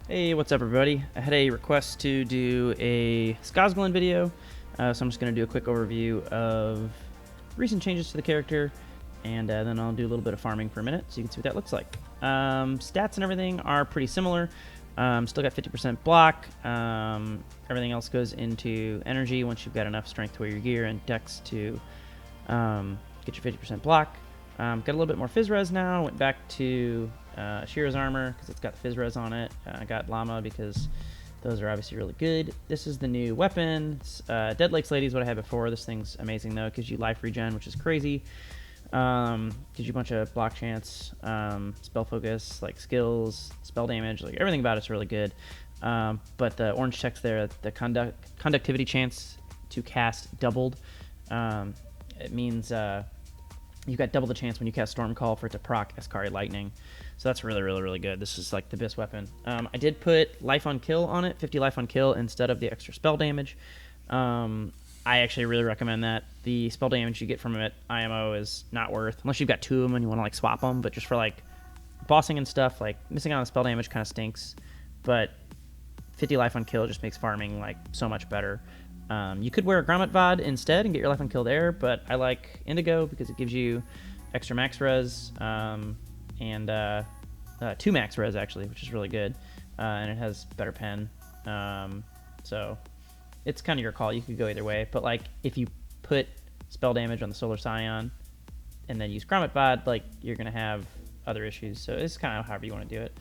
Hey, what's up everybody? I had a request to do a Scosglen video, so I'm just going to do a quick overview of recent changes to the character, and then I'll do a little bit of farming for a minute so you can see what that looks like. Stats and everything are pretty similar. Still got 50% block. Everything else goes into energy once you've got enough strength to wear your gear, and dex to get your 50% block. Got a little bit more phys res now. Went back to Shira's armor because it's got phys res on it. I got llama because those are obviously really good. This is the new weapon. Dead Lake's Lady is what I had before. This thing's amazing though. Gives you life regen, which is crazy. Gives you a bunch of block chance, spell focus, like skills, spell damage, like everything about it's really good. But the orange text there, the conductivity chance to cast doubled. It means you've got double the chance when you cast Storm Call for it to proc Escari Lightning. So that's really good. This is like the best weapon. I did put life on kill on it, 50 life on kill instead of the extra spell damage. I actually really recommend that. The spell damage you get from it, IMO, is not worth, unless you've got two of them and you want to like swap them, but just for like bossing and stuff, like missing out on spell damage kind of stinks, but 50 life on kill just makes farming like so much better. You could wear a Grommet VOD instead and get your life on kill there, but I like Indigo because it gives you extra max res, and 2 max res actually, which is really good, and it has better pen, so it's kind of your call. You could go either way, but like if you put spell damage on the Solar Scion and then use Grommet VOD, like you're gonna have other issues, so it's kind of however you want to do it.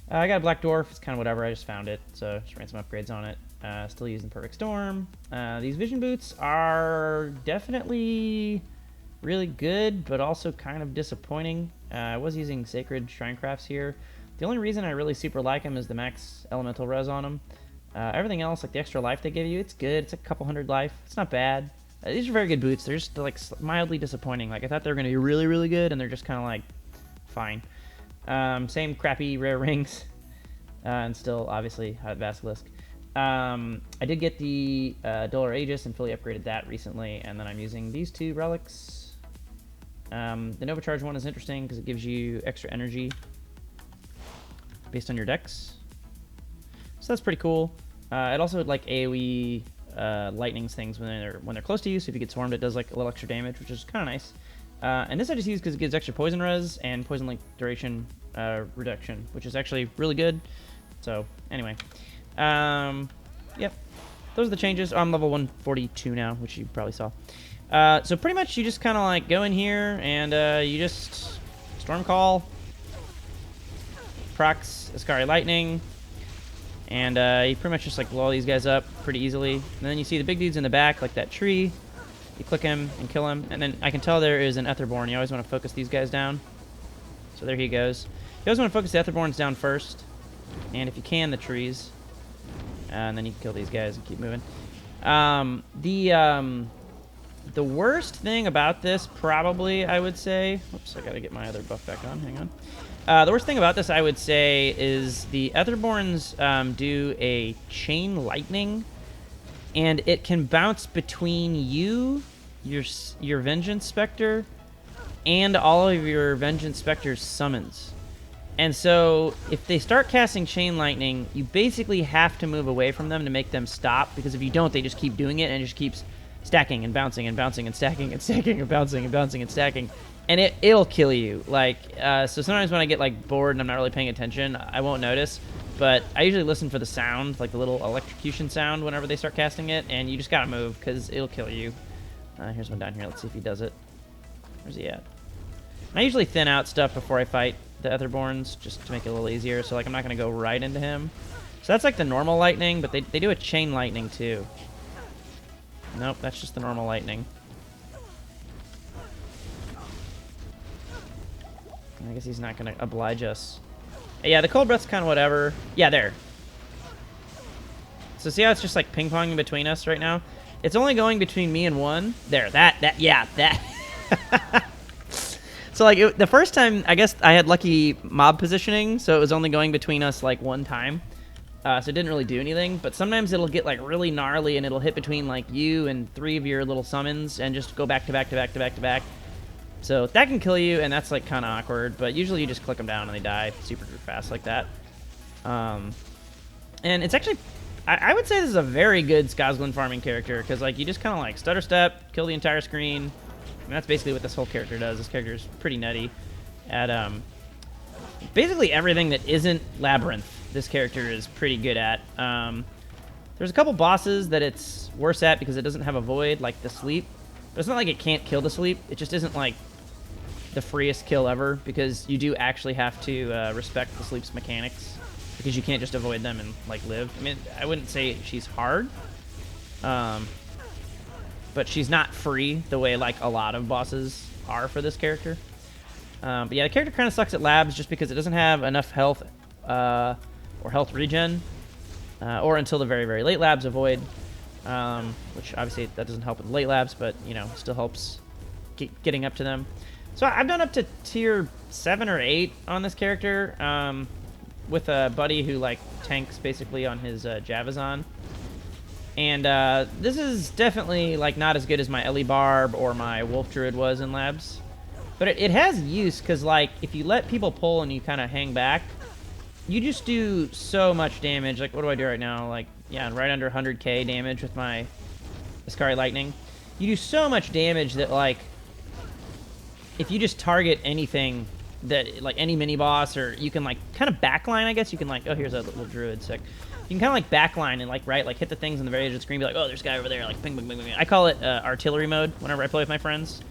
I got a Black Dwarf. It's kind of whatever. I just found it, so just ran some upgrades on it. Still using Perfect Storm. These Vision Boots are definitely really good, but also kind of disappointing. I was using Sacred Shrinecrafts here. The only reason I really super like them is the max elemental res on them. Everything else, like the extra life they give you, it's good. It's a couple hundred life. It's not bad. These are very good boots. They're just like mildly disappointing. Like I thought they were going to be really good, and they're just kind of like fine. Same crappy rare rings, and still obviously Hot Basilisk. I did get the Dollar Aegis and fully upgraded that recently, and then I'm using these two relics. The Nova Charge one is interesting because it gives you extra energy based on your dex, so that's pretty cool. It also like AoE lightnings things when they're close to you, so if you get swarmed it does like a little extra damage, which is kind of nice. And this I just use because it gives extra poison res and poison link duration reduction, which is actually really good. So anyway, yep, those are the changes. I'm level 142 now, which you probably saw. So pretty much you just kind of like go in here and you just Storm Call, procs Escari Lightning, and you pretty much just like blow all these guys up pretty easily. And then you see the big dudes in the back, like that tree. You click him and kill him, and then I can tell there is an Etherborn. You always want to focus these guys down. So there he goes. You always want to focus the Etherborns down first, and if you can, the trees. And then you can kill these guys and keep moving. The worst thing about this, probably, I would say... Oops, I gotta get my other buff back on. Hang on. The worst thing about this, I would say, is the Etherborns do a Chain Lightning, and it can bounce between you, your Vengeance Spectre, and all of your Vengeance Spectre's summons. And so, if they start casting Chain Lightning, you basically have to move away from them to make them stop, because if you don't, they just keep doing it, and it just keeps stacking and bouncing and bouncing and stacking and stacking and bouncing and bouncing and stacking. And it'll kill you. Like, so sometimes when I get like bored and I'm not really paying attention, I won't notice. But I usually listen for the sound, like the little electrocution sound whenever they start casting it, and you just gotta move, because it'll kill you. Here's one down here. Let's see if he does it. Where's he at? I usually thin out stuff before I fight the Etherborns, just to make it a little easier, so like I'm not gonna go right into him. So that's like the normal lightning, but they do a chain lightning too. Nope, that's just the normal lightning. I guess he's not gonna oblige us. Yeah, the cold breath's kind of whatever. Yeah, there. So see how it's just like ping-ponging between us right now? It's only going between me and one. There, that. So like the first time, I guess I had lucky mob positioning, so it was only going between us like one time. So it didn't really do anything, but sometimes it'll get like really gnarly and it'll hit between like you and 3 of your little summons and just go back to back to back to back to back. So that can kill you, and that's like kind of awkward, but usually you just click them down and they die super fast like that. And it's actually, I would say this is a very good Scosglen farming character, because like you just kind of like stutter step, kill the entire screen. I mean, that's basically what this whole character does. This character is pretty nutty at basically everything that isn't Labyrinth. This character is pretty good at. There's a couple bosses that it's worse at because it doesn't have a void, like the sleep. But it's not like it can't kill the sleep. It just isn't like the freest kill ever, because you do actually have to respect the sleep's mechanics, because you can't just avoid them and like live. I mean, I wouldn't say she's hard, but she's not free the way like a lot of bosses are for this character. But yeah, the character kind of sucks at labs just because it doesn't have enough health or health regen, or until the very, very late labs avoid, which obviously that doesn't help with late labs, but you know, still helps getting up to them. So I've done up to tier 7 or 8 on this character, with a buddy who like tanks basically on his Javazon. And this is definitely like not as good as my Ellie Barb or my Wolf Druid was in labs. But it has use, because like if you let people pull and you kind of hang back, you just do so much damage. Like, what do I do right now? Like, yeah, right under 100k damage with my Ascari Lightning. You do so much damage that like, if you just target anything that, like any mini boss, or you can like kind of backline, I guess you can like, oh, here's a little druid, sick. You can kind of like backline and like, right, like hit the things on the very edge of the screen, be like, oh, there's a guy over there, like ping, ping, ping, ping. I call it artillery mode whenever I play with my friends.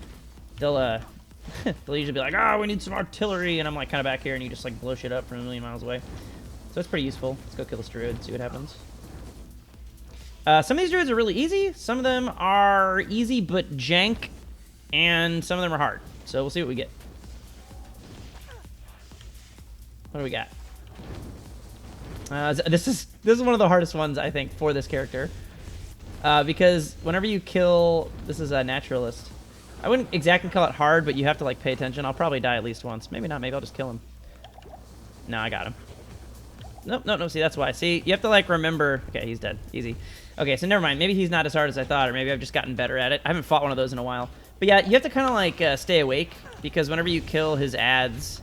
They'll they'll usually be like, oh, we need some artillery, and I'm like kind of back here, and you just like blow shit up from a million miles away. So it's pretty useful. Let's go kill this druid, see what happens. Some of these druids are really easy. Some of them are easy but jank, and some of them are hard. So we'll see what we get. What do we got? This is one of the hardest ones, I think, for this character, because whenever you kill, this is a naturalist. I wouldn't exactly call it hard, but you have to like pay attention. I'll probably die at least once. Maybe not. Maybe I'll just kill him. No, I got him. Nope, nope, nope. See, that's why. See, you have to like remember. Okay, he's dead. Easy. Okay, so never mind. Maybe he's not as hard as I thought, or maybe I've just gotten better at it. I haven't fought one of those in a while. But yeah, you have to kind of like stay awake, because whenever you kill his ads,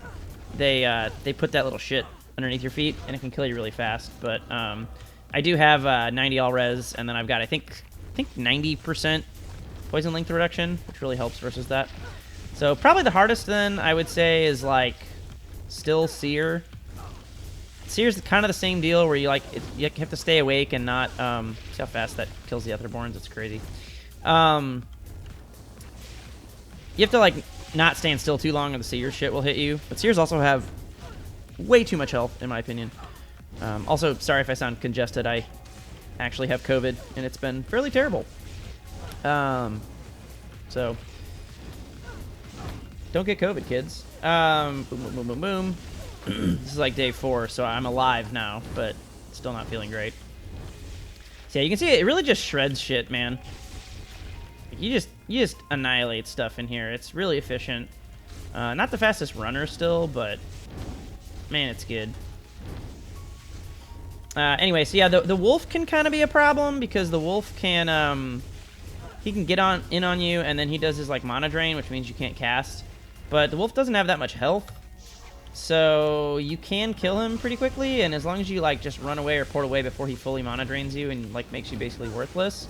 they put that little shit underneath your feet, and it can kill you really fast. But I do have 90 all res, and then I've got I think 90% poison length reduction, which really helps versus that. So probably the hardest then I would say is like still Seer. Seer's kind of the same deal where you like you have to stay awake and not see how fast that kills the Etherborns. It's crazy. You have to like not stand still too long, or the Seer shit will hit you. But Seers also have way too much health, in my opinion. Also, sorry if I sound congested. I actually have COVID, and it's been fairly terrible. So don't get COVID, kids. Boom, boom, boom, boom, boom. This is like day 4, so I'm alive now, but still not feeling great. So yeah, you can see it really just shreds shit, man. You just annihilate stuff in here. It's really efficient. Not the fastest runner still, but man, it's good. Anyway, so yeah, the wolf can kind of be a problem, because the wolf can he can get in on you, and then he does his like mana drain, which means you can't cast. But the wolf doesn't have that much health, so you can kill him pretty quickly. And as long as you like just run away or port away before he fully mana drains you and like makes you basically worthless,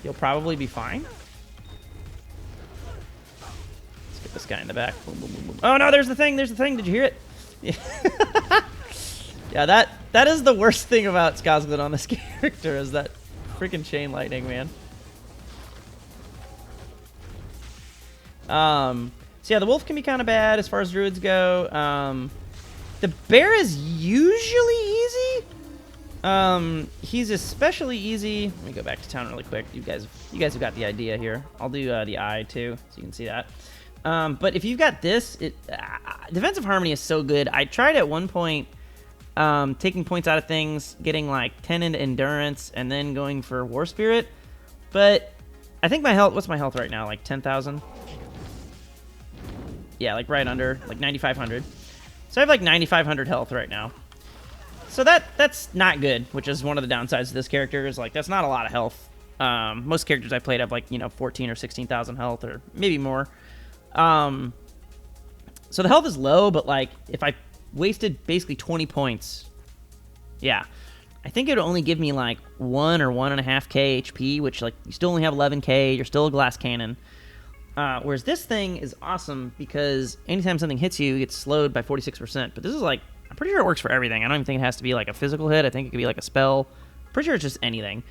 you'll probably be fine. Let's get this guy in the back. Boom, boom, boom, boom. Oh no, there's the thing. There's the thing. Did you hear it? Yeah, that is the worst thing about Scosglen on this character, is that freaking chain lightning, man. So yeah, the wolf can be kind of bad as far as druids go. The bear is usually easy. He's especially easy. Let me go back to town really quick. You guys have got the idea here. I'll do the eye too, so you can see that. But if you've got this, defensive harmony is so good. I tried at one point taking points out of things, getting like 10 into endurance, and then going for war spirit. But I think my health. What's my health right now? Like 10,000. Yeah, like right under, like 9,500. So I have like 9,500 health right now. So that's not good, which is one of the downsides of this character, is like that's not a lot of health. Most characters I played have like, 14 or 16,000 health, or maybe more. So the health is low, but like if I wasted basically 20 points, yeah, I think it would only give me like 1 or 1.5k HP, which like you still only have 11k. You're still a glass cannon. Whereas this thing is awesome because anytime something hits you, it gets slowed by 46%. But this is like, I'm pretty sure it works for everything. I don't even think it has to be like a physical hit. I think it could be like a spell. Pretty sure it's just anything.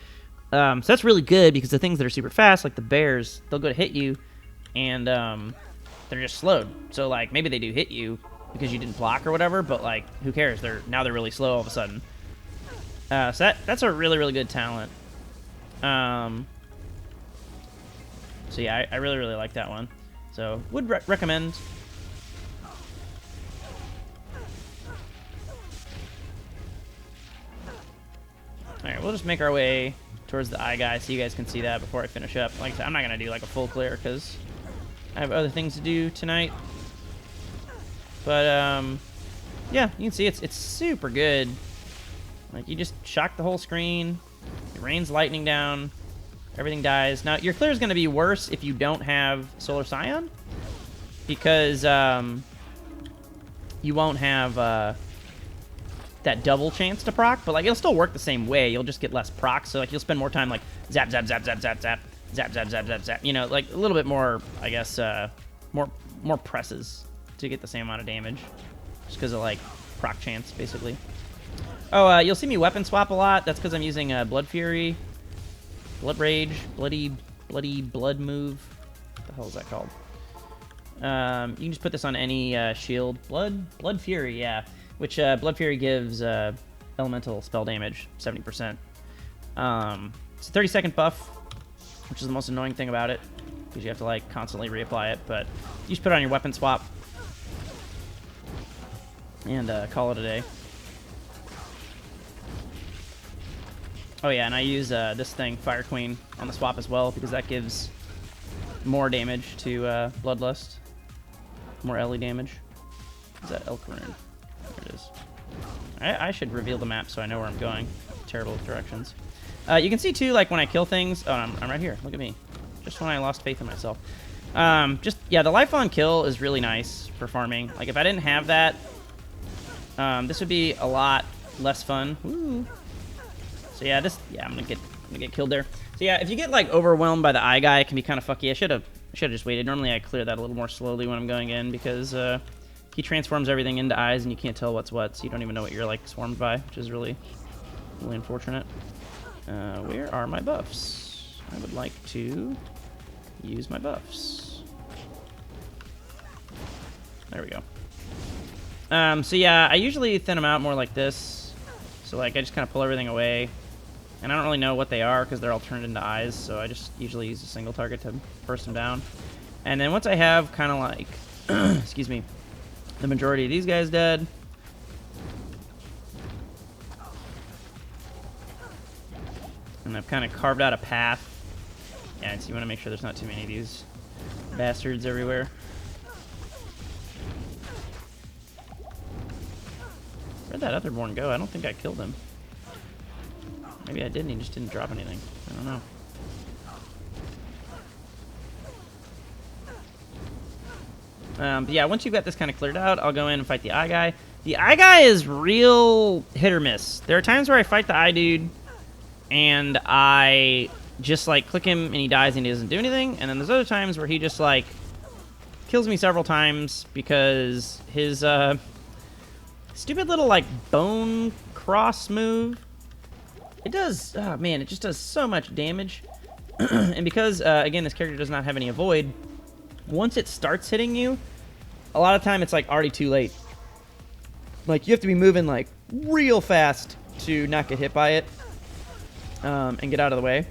So that's really good because the things that are super fast, like the bears, they'll go to hit you, and they're just slowed. So like maybe they do hit you because you didn't block or whatever, but like who cares? Now they're really slow all of a sudden. So that's a really, really good talent. So yeah, I really, really like that one. So would recommend. Alright, we'll just make our way towards the eye guy so you guys can see that before I finish up. Like I said, I'm not going to do like a full clear because I have other things to do tonight. But yeah, you can see it's super good. Like you just shock the whole screen. It rains lightning down. Everything dies. Now, your clear is going to be worse if you don't have Solar Scion, because you won't have that double chance to proc, but like it'll still work the same way. You'll just get less proc, so like you'll spend more time like zap, zap, zap, zap, zap, zap, zap, zap, zap, zap, zap. You know, like a little bit more, I guess, more presses to get the same amount of damage, just because of like proc chance, basically. Oh, you'll see me weapon swap a lot. That's because I'm using Blood Fury. Blood Rage, bloody blood move. What the hell is that called? You can just put this on any shield. Blood Fury, yeah. Which Blood Fury gives elemental spell damage, 70%. It's a 30-second buff, which is the most annoying thing about it, because you have to like constantly reapply it. But you just put it on your weapon swap and call it a day. Oh yeah, and I use this thing, Fire Queen, on the swap as well, because that gives more damage to Bloodlust. More Ellie damage. Is that Elk Rune? There it is. I should reveal the map so I know where I'm going. Terrible with directions. You can see too, like when I kill things. Oh, I'm right here. Look at me. Just when I lost faith in myself. Yeah, the life on kill is really nice for farming. Like if I didn't have that, this would be a lot less fun. Woo. So yeah, I'm gonna get killed there. So yeah, if you get like overwhelmed by the eye guy, it can be kind of fucky. I should have just waited. Normally I clear that a little more slowly when I'm going in, because he transforms everything into eyes and you can't tell what's what, so you don't even know what you're like swarmed by, which is really unfortunate. Where are my buffs? I would like to use my buffs. There we go. So yeah, I usually thin them out more like this. So like I just kind of pull everything away. And I don't really know what they are because they're all turned into eyes, so I just usually use a single target to burst them down. And then once I have kind of like, excuse me, the majority of these guys dead, and I've kind of carved out a path. Yeah, and so you want to make sure there's not too many of these bastards everywhere. Where'd that other one go? I don't think I killed him. Maybe I didn't, he just didn't drop anything. I don't know. But yeah, once you've got this kind of cleared out, I'll go in and fight the eye guy. The eye guy is real hit or miss. There are times where I fight the eye dude, and I just like click him and he dies and he doesn't do anything. And then there's other times where he just like kills me several times because his stupid little like bone cross move. It does, oh man, it just does so much damage. And because, again, this character does not have any avoid, once it starts hitting you, a lot of time it's like already too late. Like you have to be moving like real fast to not get hit by it and get out of the way.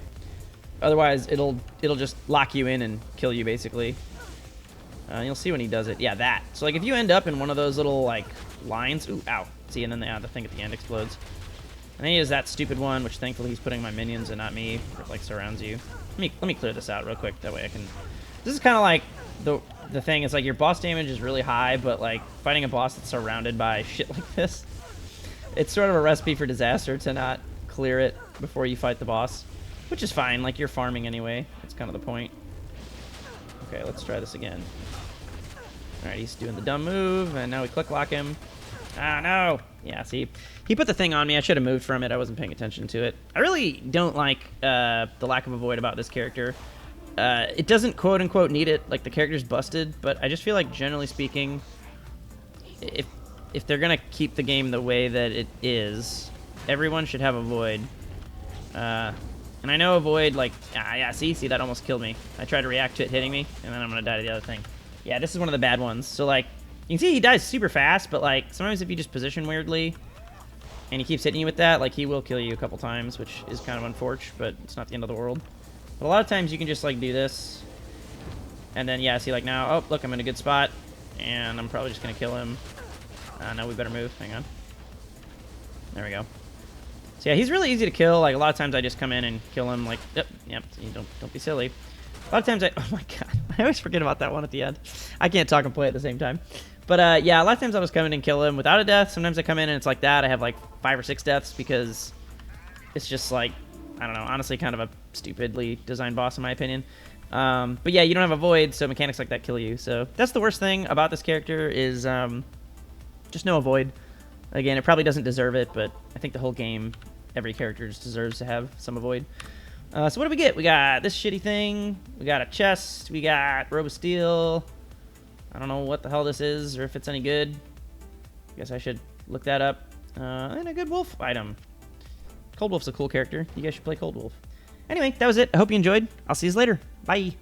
Otherwise, it'll just lock you in and kill you basically. You'll see when he does it. Yeah, that. So like if you end up in one of those little like lines, ooh, ow. See, and then the thing at the end explodes. And then he has that stupid one, which thankfully he's putting my minions and not me, where it like surrounds you. Let me clear this out real quick, that way I can. This is kind of like the thing. It's like your boss damage is really high, but like fighting a boss that's surrounded by shit like this, it's sort of a recipe for disaster to not clear it before you fight the boss, which is fine. Like you're farming anyway. That's kind of the point. Okay, let's try this again. All right, he's doing the dumb move, and now we click lock him. Ah, no! Yeah, see, he put the thing on me. I should have moved from it. I wasn't paying attention to it. I really don't like the lack of a void about this character. It doesn't quote-unquote need it. Like, the character's busted, but I just feel like, generally speaking, if they're going to keep the game the way that it is, everyone should have a void. And I know a void, like, yeah, see, that almost killed me. I tried to react to it hitting me, and then I'm going to die to the other thing. Yeah, this is one of the bad ones. So, like, you can see he dies super fast, but, like, sometimes if you just position weirdly and he keeps hitting you with that, like, he will kill you a couple times, which is kind of unfortunate, but it's not the end of the world. But a lot of times you can just, like, do this. And then, yeah, see, like, now, oh, look, I'm in a good spot. And I'm probably just going to kill him. No, we better move. Hang on. There we go. So, yeah, he's really easy to kill. Like, a lot of times I just come in and kill him. Like, yep, don't be silly. A lot of times oh, my God. I always forget about that one at the end. I can't talk and play at the same time. But, yeah, a lot of times I'll just come in and kill him without a death. Sometimes I come in and it's like that. I have, like, 5 or 6 deaths because it's just, like, I don't know, honestly kind of a stupidly designed boss in my opinion. But yeah, you don't have a void, so mechanics like that kill you. So that's the worst thing about this character is just no avoid. Again, it probably doesn't deserve it, but I think the whole game, every character just deserves to have some avoid. So what do we get? We got this shitty thing. We got a chest. We got robe of steel. I don't know what the hell this is or if it's any good. Guess I should look that up. And a good wolf item. Cold Wolf's a cool character. You guys should play Cold Wolf. Anyway, that was it. I hope you enjoyed. I'll see you later. Bye.